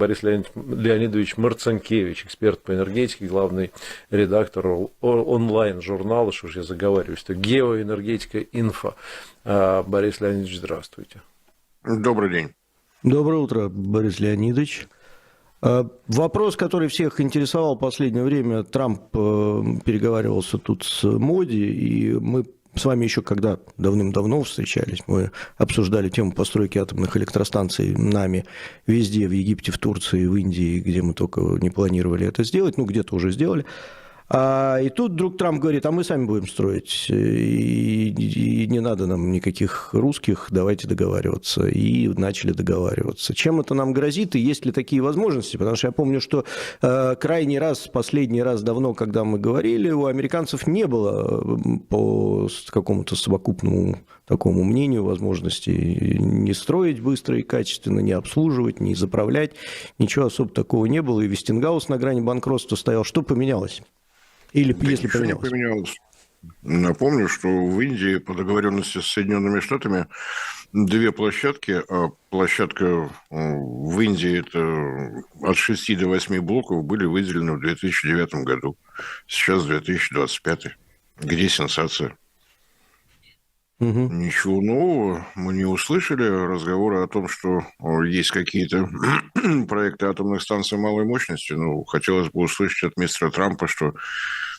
Борис Леонидович Марцинкевич, эксперт по энергетике, главный редактор онлайн-журнала, что ж я заговариваюсь, это «Геоэнергетика Инфо». Борис Леонидович, здравствуйте. Добрый день. Доброе утро, Борис Леонидович. Вопрос, который всех интересовал в последнее время, Трамп переговаривался тут с Моди, и мы с вами еще когда давным-давно встречались, мы обсуждали тему постройки атомных электростанций нами везде, в Египте, в Турции, в Индии, где мы только не планировали это сделать, ну где-то уже сделали. И тут вдруг Трамп говорит, а мы сами будем строить, и не надо нам никаких русских, давайте договариваться. И начали договариваться. Чем это нам грозит, и есть ли такие возможности? Потому что я помню, что последний раз давно, когда мы говорили, у американцев не было по какому-то совокупному такому мнению возможности не строить быстро и качественно, не обслуживать, не заправлять. Ничего особо такого не было, и Вестингаус на грани банкротства стоял. Что поменялось? Или да если поменялось? Не поменялось. Напомню, что в Индии по договоренности с Соединенными Штатами две площадки, а площадка в Индии это от 6 до 8 блоков были выделены в 2009 году. Сейчас 2025. Где сенсация? Угу. Ничего нового мы не услышали. Разговоры о том, что есть какие-то проекты атомных станций малой мощности. Ну, хотелось бы услышать от мистера Трампа, что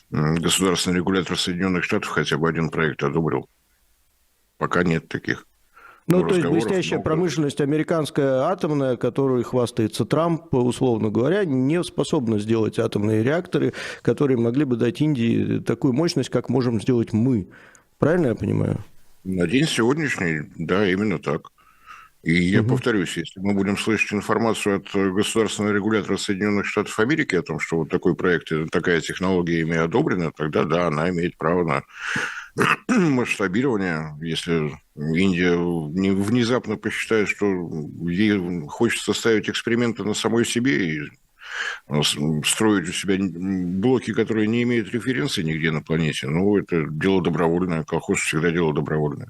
государственный регулятор Соединенных Штатов хотя бы один проект одобрил. Пока нет таких. Ну, то есть блестящая промышленность американская атомная, которой хвастается Трамп, условно говоря, не способна сделать атомные реакторы, которые могли бы дать Индии такую мощность, как можем сделать мы. Правильно я понимаю? На день сегодняшний, да, именно так. И я повторюсь, если мы будем слышать информацию от государственного регулятора Соединенных Штатов Америки о том, что вот такой проект, такая технология ими одобрена, тогда да, она имеет право на масштабирование. Если Индия внезапно посчитает, что ей хочется ставить эксперименты на самой себе и строить у себя блоки, которые не имеют референции нигде на планете, ну, это дело добровольное. Колхоз всегда дело добровольное.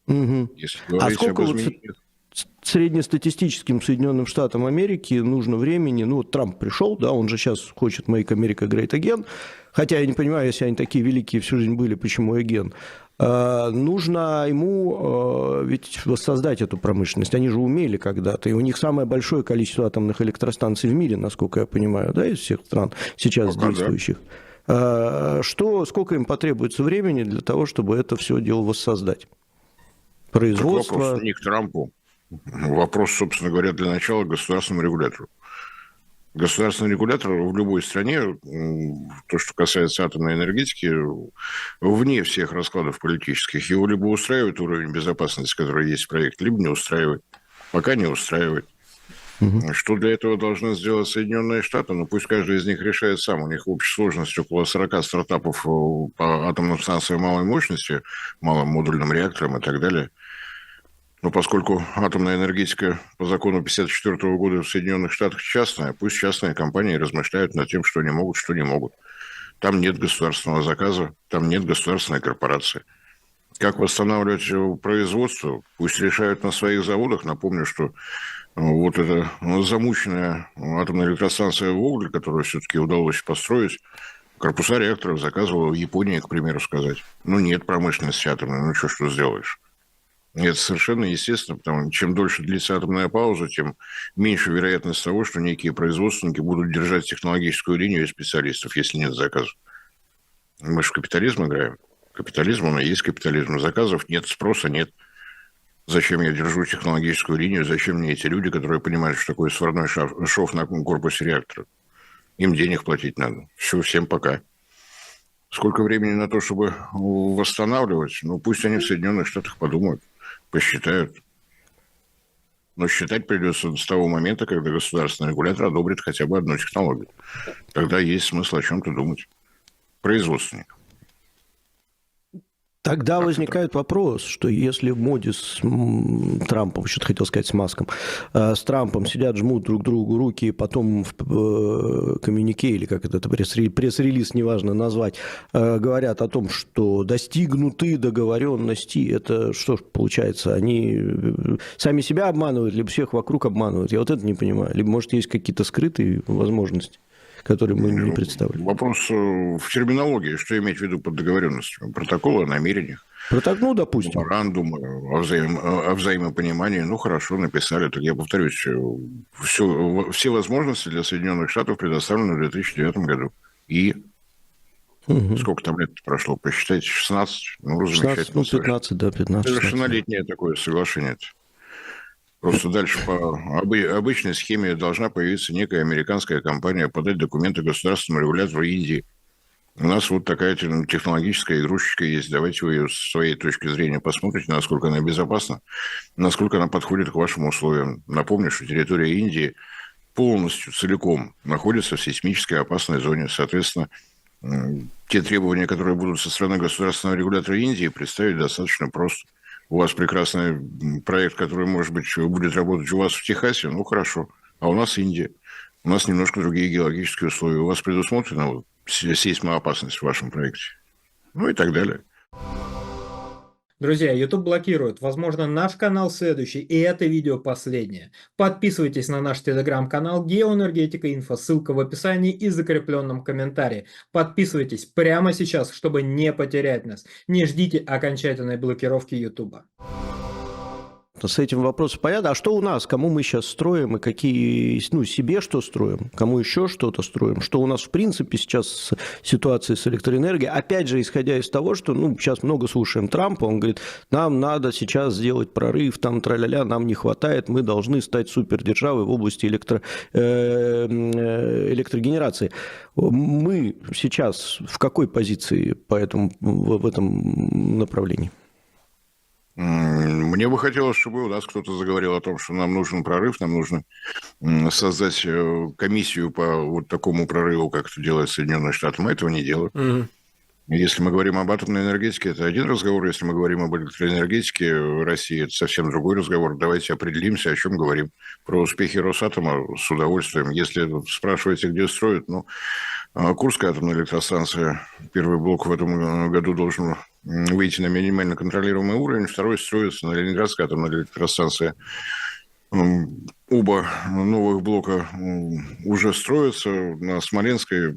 Если говорить сколько об изменениях... среднестатистическим Соединенным Штатам Америки нужно времени? Ну, вот Трамп пришел, да, он же сейчас хочет Make America Great Again, хотя я не понимаю, если они такие великие всю жизнь были, почему again? Нужно ему ведь воссоздать эту промышленность. Они же умели когда-то, и у них самое большое количество атомных электростанций в мире, насколько я понимаю, да, из всех стран сейчас действующих. Да. Сколько им потребуется времени для того, чтобы это все дело воссоздать? Производство... Вопрос не к Трампу. Вопрос, собственно говоря, для начала государственному регулятору. Государственный регулятор в любой стране, то, что касается атомной энергетики, вне всех раскладов политических, его либо устраивает уровень безопасности, который есть в проекте, либо не устраивает. Пока не устраивает. Что для этого должны сделать Соединенные Штаты? Ну, пусть каждый из них решает сам. У них в общей сложности около 40 стартапов по атомным станциям малой мощности, малым модульным реакторам и так далее. Но поскольку атомная энергетика по закону 1954 года в Соединенных Штатах частная, пусть частные компании размышляют над тем, что они могут, что не могут. Там нет государственного заказа, там нет государственной корпорации. Как восстанавливать производство? Пусть решают на своих заводах. Напомню, что вот эта замученная атомная электростанция в Угле, которую все-таки удалось построить, корпуса реакторов заказывала в Японии, к примеру, сказать. Ну, нет промышленности атомной, ну, что сделаешь? Это совершенно естественно, потому что чем дольше длится атомная пауза, тем меньше вероятность того, что некие производственники будут держать технологическую линию специалистов, если нет заказов. Мы же в капитализм играем. Капитализм, он и есть капитализм. Заказов нет, спроса нет. Зачем я держу технологическую линию? Зачем мне эти люди, которые понимают, что такое сварной шов на корпусе реактора? Им денег платить надо. Все, всем пока. Сколько времени на то, чтобы восстанавливать? Ну, пусть они в Соединенных Штатах подумают, посчитают. Но считать придется с того момента, когда государственный регулятор одобрит хотя бы одну технологию. Тогда есть смысл о чем-то думать. Производственник. Тогда возникает вопрос, что если Моди с Трампом, что-то хотел сказать, с Маском, с Трампом сидят, жмут друг другу руки, и потом в коммюнике, или как это пресс-релиз, неважно назвать, говорят о том, что достигнуты договоренности, это что ж получается, они сами себя обманывают, либо всех вокруг обманывают? Я вот это не понимаю. Либо, может, есть какие-то скрытые возможности, которые мы не представляем. Вопрос в терминологии. Что иметь в виду под договоренностью? Протоколы о намерениях, Ну, допустим. меморандум о взаимопонимании. Ну, хорошо, написали. Так я повторюсь, все возможности для Соединенных Штатов предоставлены в 2009 году. И сколько там лет прошло? Посчитайте, 16? Ну, 16, замечательно. 15, да, 15. Совершеннолетнее такое соглашение. Просто дальше по обычной схеме должна появиться некая американская компания, подать документы государственному регулятору Индии. У нас вот такая технологическая игрушечка есть. Давайте вы ее с своей точки зрения посмотрите, насколько она безопасна, насколько она подходит к вашим условиям. Напомню, что территория Индии полностью, целиком находится в сейсмической опасной зоне. Соответственно, те требования, которые будут со стороны государственного регулятора Индии, представить достаточно просто. У вас прекрасный проект, который, может быть, будет работать у вас в Техасе, ну, хорошо. А у нас Индия. У нас немножко другие геологические условия. У вас предусмотрена вот сейсмоопасность в вашем проекте. Ну и так далее. Друзья, YouTube блокирует. Возможно, наш канал следующий, и это видео последнее. Подписывайтесь на наш телеграм-канал Геоэнергетика Инфо, ссылка в описании и закрепленном комментарии. Подписывайтесь прямо сейчас, чтобы не потерять нас. Не ждите окончательной блокировки YouTube. С этим вопросом понятно. А что у нас? Кому мы сейчас строим и какие, себе что строим? Кому еще что-то строим? Что у нас в принципе сейчас с ситуацией с электроэнергией? Опять же, исходя из того, что, сейчас много слушаем Трампа, он говорит, нам надо сейчас сделать прорыв, там тра-ля-ля, нам не хватает, мы должны стать супердержавой в области электрогенерации. Мы сейчас в какой позиции в этом направлении? Мне бы хотелось, чтобы у нас кто-то заговорил о том, что нам нужен прорыв, нам нужно создать комиссию по вот такому прорыву, как это делают Соединенные Штаты. Мы этого не делаем. Если мы говорим об атомной энергетике, это один разговор. Если мы говорим об электроэнергетике России, это совсем другой разговор. Давайте определимся, о чем говорим. Про успехи Росатома с удовольствием. Если спрашиваете, где строят, Курская атомная электростанция, первый блок в этом году должен выйти на минимально контролируемый уровень, второй строится на Ленинградской атомной электростанции. Оба новых блока уже строятся. На Смоленской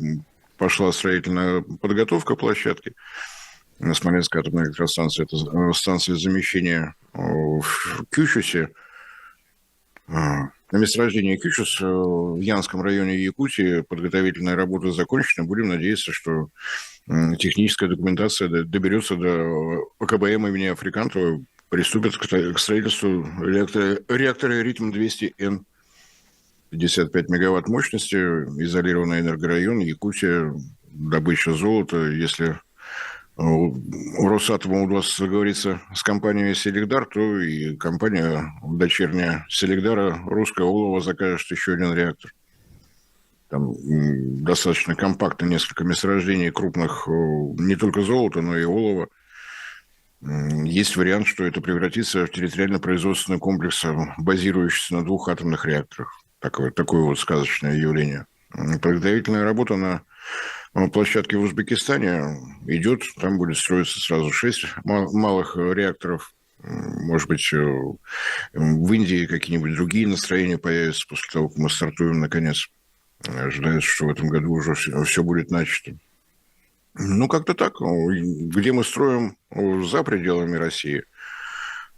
пошла строительная подготовка площадки. На Смоленской атомной электростанции это станция замещения в Кючусе. На месторождении Кючус в Янском районе Якутии подготовительная работа закончена. Будем надеяться, что техническая документация доберется до ПКБМ имени Африкантова, приступит к строительству реактора «Ритм-200Н». 55 мегаватт мощности, изолированный энергорайон, Якутия, добыча золота. Если у Росатома удастся договориться с компанией «Селигдар», то и компания дочерняя «Селигдара», русская олово, закажет еще один реактор. Там достаточно компактно несколько месторождений крупных не только золота, но и олова. Есть вариант, что это превратится в территориально-производственный комплекс, базирующийся на 2 атомных реакторах. Такое вот сказочное явление. Подготовительная работа на площадке в Узбекистане идет. Там будет строиться сразу 6 малых реакторов. Может быть, в Индии какие-нибудь другие настроения появятся после того, как мы стартуем наконец. Ожидается, что в этом году уже все будет начато. Как-то так. Где мы строим за пределами России?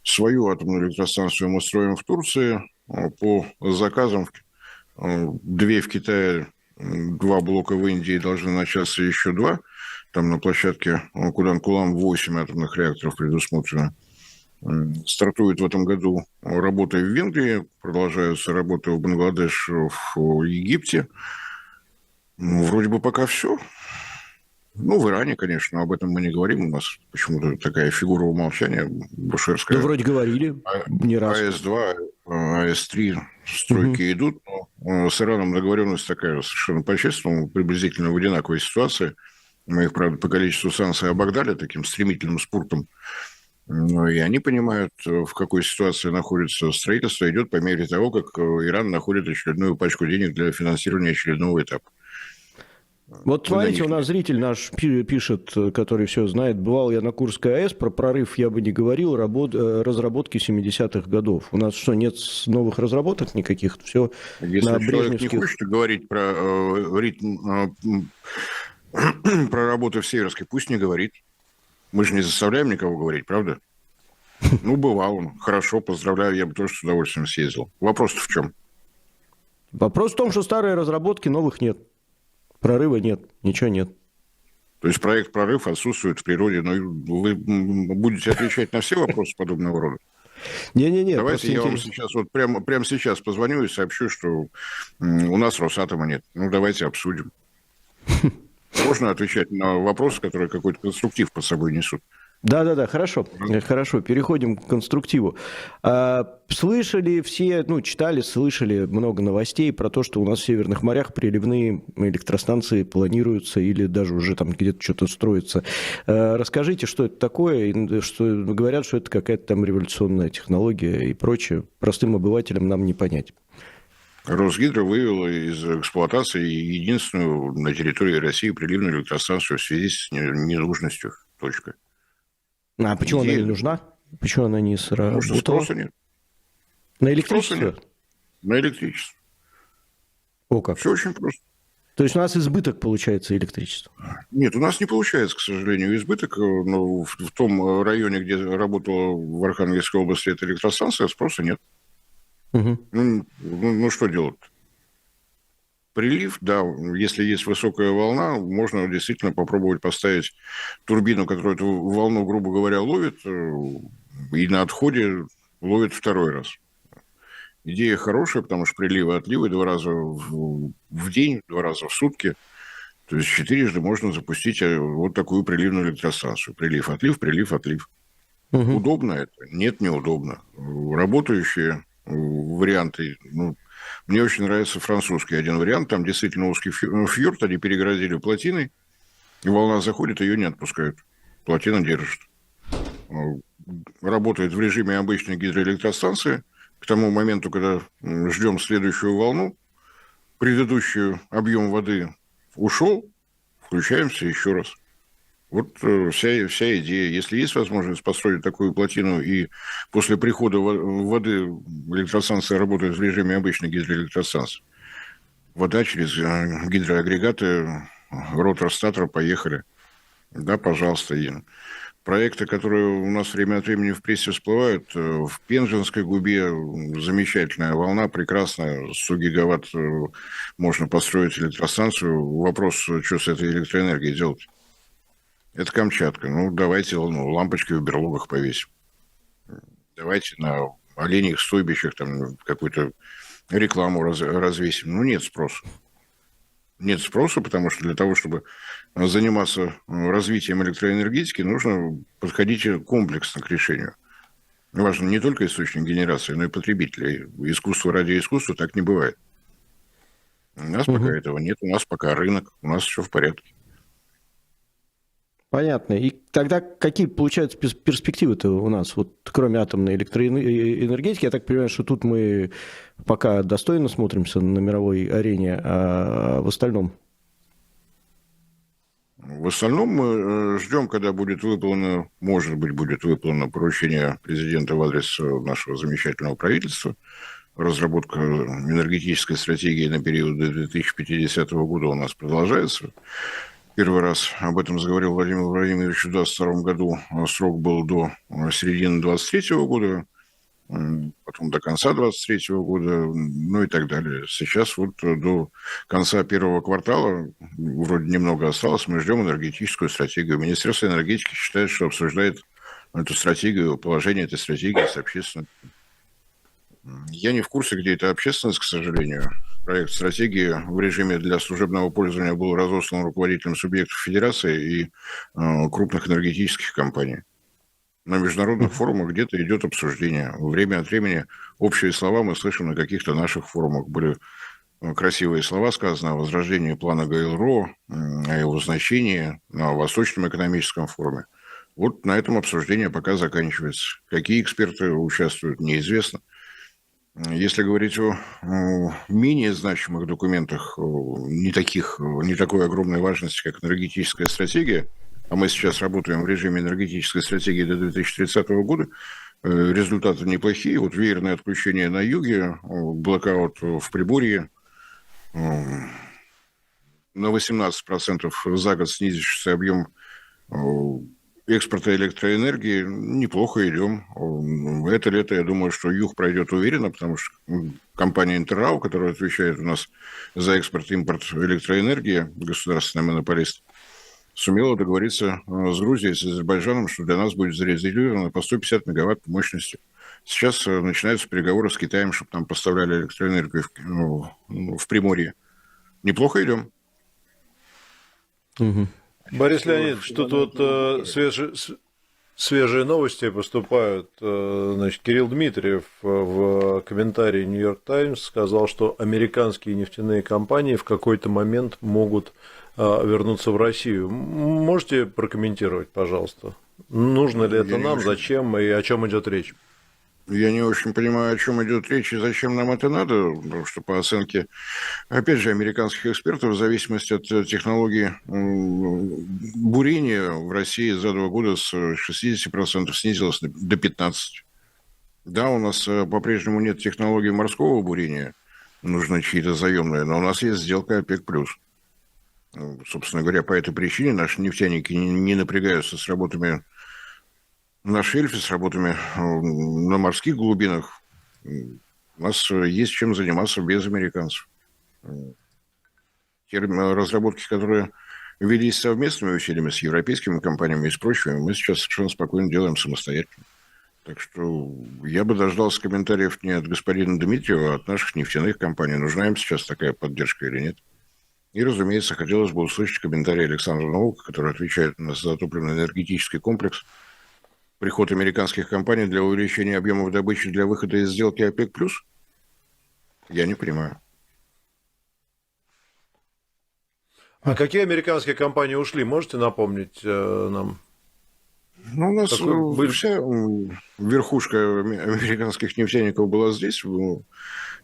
Свою атомную электростанцию мы строим в Турции по заказам. 2 в Китае, 2 блока в Индии, должны начаться еще 2. Там на площадке Кудан-Кулам 8 атомных реакторов предусмотрено. Стартует в этом году работы в Венгрии, продолжаются работы в Бангладеш, в Египте. Вроде бы пока все. В Иране, конечно, об этом мы не говорим. У нас почему-то такая фигура умолчания бушерская. Вроде говорили не раз. АС-2, АС-3 стройки идут, но с Ираном договоренность такая совершенно по-честному, приблизительно в одинаковой ситуации. Мы их, правда, по количеству санкций обогнали таким стремительным спуртом. Ну, и они понимают, в какой ситуации находится строительство, идет по мере того, как Иран находит очередную пачку денег для финансирования очередного этапа. Вот смотрите, у нас зритель наш пишет, который все знает, бывал я на Курской АЭС, про прорыв я бы не говорил, разработки 70-х годов. У нас что, нет новых разработок никаких? Все если на человек брежневских... не хочет говорить про ритм, про работу в Северской, пусть не говорит. Мы же не заставляем никого говорить, правда? Ну, бывал он. Хорошо, поздравляю, я бы тоже с удовольствием съездил. Вопрос-то в чем? Вопрос в том, что старые разработки, новых нет. Прорыва нет, ничего нет. То есть проект «Прорыв» отсутствует в природе, но вы будете отвечать на все вопросы подобного рода? Не-не-не. Давайте я вам сейчас, вот прямо сейчас позвоню и сообщу, что у нас Росатома нет. Ну, давайте обсудим. Можно отвечать на вопросы, которые какой-то конструктив под собой несут? Да, хорошо, переходим к конструктиву. Слышали все, читали, слышали много новостей про то, что у нас в Северных морях приливные электростанции планируются или даже уже там где-то что-то строится. Расскажите, что это такое, что говорят, что это какая-то там революционная технология и прочее. Простым обывателям нам не понять. Росгидро вывела из эксплуатации единственную на территории России приливную электростанцию в связи с ненужностью. Точка. А почему она не нужна? Почему она не сработала? Потому что спроса нет. На электричество? Спроса нет. На электричество. О как. Все очень просто. То есть у нас избыток получается электричества? Нет, у нас не получается, к сожалению, избыток. Но в том районе, где работала в Архангельской области эта электростанция, спроса нет. Угу. Ну, что делать? Прилив, да, если есть высокая волна, можно действительно попробовать поставить турбину, которая эту волну, грубо говоря, ловит, и на отходе ловит второй раз. Идея хорошая, потому что приливы и отливы 2 раза в день, 2 раза в сутки. То есть 4-жды можно запустить вот такую приливную электростанцию. Прилив-отлив, прилив-отлив. Угу. Удобно это? Нет, неудобно. Работающие варианты, мне очень нравится французский один вариант. Там действительно узкий фьорд, они перегородили плотиной, и волна заходит, ее не отпускают. Плотина держит. Работает в режиме обычной гидроэлектростанции. К тому моменту, когда ждем следующую волну, предыдущий объем воды ушел, включаемся еще раз. Вот вся идея. Если есть возможность построить такую плотину, и после прихода воды электростанция работает в режиме обычной гидроэлектростанции, вода через гидроагрегаты, ротор-статор, поехали. Да, пожалуйста. Проекты, которые у нас время от времени в прессе всплывают, в Пензенской губе замечательная волна, прекрасная, 100 гигаватт можно построить электростанцию. Вопрос, что с этой электроэнергией делать? Это Камчатка. Давайте лампочки в берлогах повесим. Давайте на оленьих стойбищах там какую-то рекламу развесим. Нет спроса. Нет спроса, потому что для того, чтобы заниматься развитием электроэнергетики, нужно подходить комплексно к решению. Важно не только источник генерации, но и потребители. Искусство ради искусства так не бывает. У нас пока этого нет, у нас пока рынок, у нас все в порядке. Понятно. И тогда какие, получаются, перспективы-то у нас, вот кроме атомной электроэнергетики? Я так понимаю, что тут мы пока достойно смотримся на мировой арене, а в остальном? В остальном мы ждем, когда будет выполнено, может быть, будет выполнено поручение президента в адрес нашего замечательного правительства. Разработка энергетической стратегии на период до 2050 года у нас продолжается. Первый раз об этом заговорил Владимир Владимирович в 2022 году. Срок был до середины 2023 года, потом до конца 2023 года, и так далее. Сейчас вот до конца первого квартала, вроде немного осталось, мы ждем энергетическую стратегию. Министерство энергетики считает, что обсуждает эту стратегию, положение этой стратегии с общественностью. Я не в курсе, где эта общественность, к сожалению. Проект стратегии в режиме для служебного пользования был разослан руководителям субъектов федерации и крупных энергетических компаний. На международных форумах где-то идет обсуждение. Время от времени общие слова мы слышим на каких-то наших форумах. Были красивые слова сказаны о возрождении плана ГЛРО, о его значении на Восточном экономическом форуме. Вот на этом обсуждение пока заканчивается. Какие эксперты участвуют, неизвестно. Если говорить о менее значимых документах, не такой огромной важности, как энергетическая стратегия, а мы сейчас работаем в режиме энергетической стратегии до 2030 года, результаты неплохие. Вот веерное отключение на юге, блокаут в Приморье, на 18% за год снизившийся объем экспорта электроэнергии, неплохо идем. Это лето, я думаю, что юг пройдет уверенно, потому что компания Интеррау, которая отвечает у нас за экспорт и импорт электроэнергии, государственный монополист, сумела договориться с Грузией, с Азербайджаном, что для нас будет зарезервировано по 150 мегаватт мощности. Сейчас начинаются переговоры с Китаем, чтобы там поставляли электроэнергию в Приморье. Неплохо идем. Угу. Борис Леонидович, тут вот свежие новости поступают. Значит, Кирилл Дмитриев в комментарии Нью-Йорк Таймс сказал, что американские нефтяные компании в какой-то момент могут вернуться в Россию. Можете прокомментировать, пожалуйста? Нужно ли это нам, зачем и о чем идет речь? Я не очень понимаю, о чем идет речь и зачем нам это надо, потому что по оценке, опять же, американских экспертов, в зависимости от технологии бурения в России за 2 года с 60% снизилось до 15%. Да, у нас по-прежнему нет технологии морского бурения, нужны чьи-то заемные, но у нас есть сделка ОПЕК+. Собственно говоря, по этой причине наши нефтяники не напрягаются с работами на шельфе, с работами на морских глубинах. У нас есть чем заниматься без американцев. Те разработки, которые велись совместными усилиями с европейскими компаниями и с прочими, мы сейчас совершенно спокойно делаем самостоятельно. Так что я бы дождался комментариев не от господина Дмитриева, а от наших нефтяных компаний. Нужна им сейчас такая поддержка или нет. И, разумеется, хотелось бы услышать комментарий Александра Новака, который отвечает у нас за топливно-энергетический комплекс. Приход американских компаний для увеличения объемов добычи для выхода из сделки ОПЕК+? Я не понимаю. А какие американские компании ушли? Можете напомнить нам? Ну, у нас вся верхушка американских нефтяников была здесь.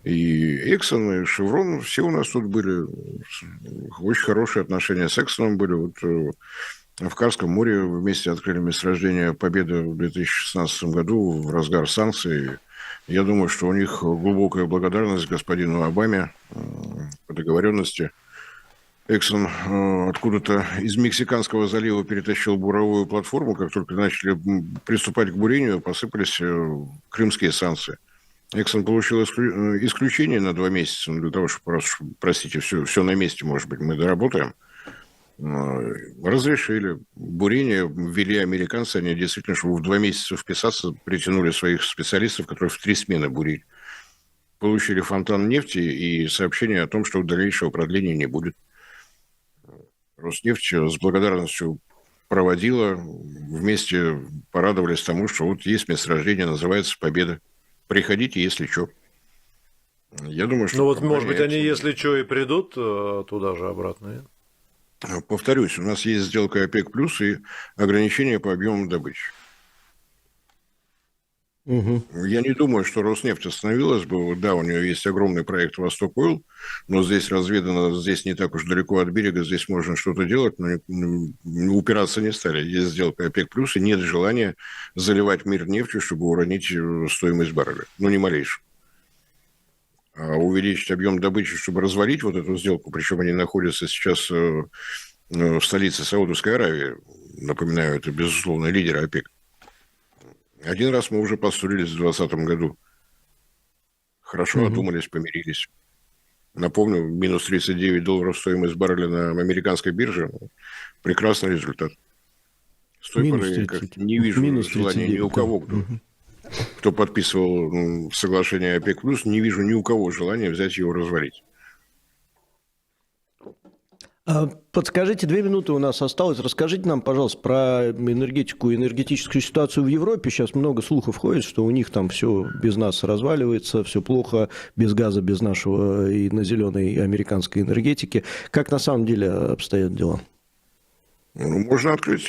И Exxon, и Chevron, все у нас тут были. Очень хорошие отношения с Exxon были. Вот в Карском море вместе открыли месторождение Победы в 2016 году в разгар санкций. Я думаю, что у них глубокая благодарность господину Обаме по договоренности. Exxon откуда-то из Мексиканского залива перетащил буровую платформу. Как только начали приступать к бурению, посыпались крымские санкции. Exxon получил исключение на 2 месяца, для того, чтобы, простите, все на месте, может быть, мы доработаем. Разрешили. Бурение ввели американцы, они действительно, чтобы в 2 месяца вписаться, притянули своих специалистов, которые в 3 смены бурили. Получили фонтан нефти и сообщение о том, что дальнейшего продления не будет. Роснефть с благодарностью проводила, вместе порадовались тому, что вот есть месторождение, называется Победа. Приходите, если что. Я думаю, что... Ну вот, может быть, они, если что, и придут туда же обратно. Повторюсь, у нас есть сделка ОПЕК+, и ограничения по объемам добычи. Угу. Я не думаю, что Роснефть остановилась бы. Да, у нее есть огромный проект «Восток-Ойл», но здесь разведано, здесь не так уж далеко от берега, здесь можно что-то делать, но упираться не стали. Есть сделка ОПЕК+, и нет желания заливать мир нефтью, чтобы уронить стоимость барреля. Ну, ни малейшего. А увеличить объем добычи, чтобы развалить вот эту сделку, причем они находятся сейчас в столице Саудовской Аравии, напоминаю, это, безусловно, лидер ОПЕК. Один раз мы уже поссорились в 2020 году. Хорошо одумались, помирились. Напомню, минус $39 стоимость барреля на американской бирже. Прекрасный результат. С той поры как не вижу желания ни у кого, кто подписывал соглашение ОПЕК+, не вижу ни у кого желания взять его развалить. Подскажите, 2 минуты у нас осталось. Расскажите нам, пожалуйста, про энергетику и энергетическую ситуацию в Европе. Сейчас много слухов ходит, что у них там все без нас разваливается, все плохо, без газа, без нашего и на зеленой американской энергетики. Как на самом деле обстоят дела? Ну, можно открыть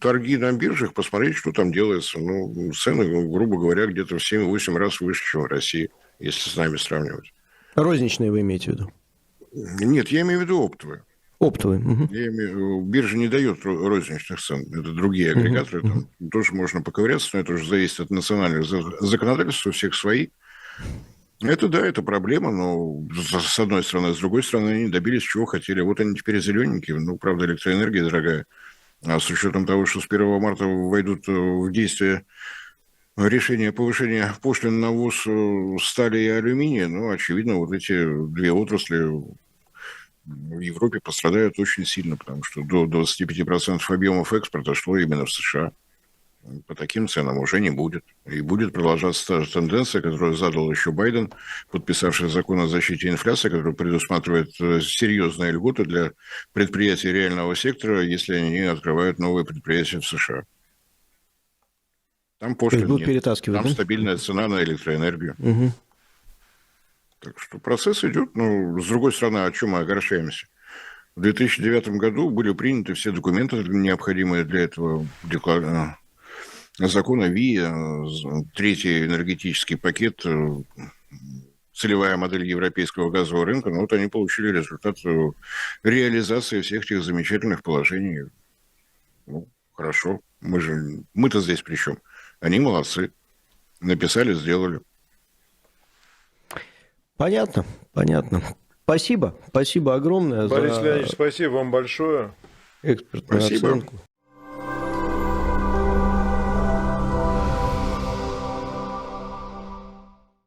торги на биржах, посмотреть, что там делается. Ну, цены, грубо говоря, где-то в 7-8 раз выше, чем в России, если с нами сравнивать. Розничные вы имеете в виду? Нет, я имею в виду оптовые. Оптовые. Мгм. Биржа не дает розничных цен. Это другие агрегаторы. Там тоже можно поковыряться, но это уже зависит от национальных законодательств, у всех свои. Это да, это проблема, но с одной стороны. С другой стороны, они добились чего хотели. Вот они теперь зелененькие. Ну, правда, электроэнергия дорогая. А с учетом того, что с 1 марта войдут в действие решение повышения пошлин на ввоз стали и алюминия, ну, очевидно, вот эти две отрасли в Европе пострадают очень сильно, потому что до 25% объемов экспорта шло именно в США. По таким ценам уже не будет. И будет продолжаться та же тенденция, которую задал еще Байден, подписавший закон о защите инфляции, который предусматривает серьезные льготы для предприятий реального сектора, если они открывают новые предприятия в США. Там пошлин будут нет. перетаскивать, Там да? стабильная цена на электроэнергию. Мгм. Так что процесс идет. Но, с другой стороны, о чем мы огорчаемся? В 2009 году были приняты все документы, необходимые для этого закона ВИА, третий энергетический пакет, целевая модель европейского газового рынка. Но вот они получили результат реализации всех этих замечательных положений. Ну, хорошо. Мы-то здесь при чем? Они молодцы. Написали, сделали. Понятно, понятно. Спасибо огромное Борис за Леонидович, спасибо вам большое. экспертную Спасибо. оценку.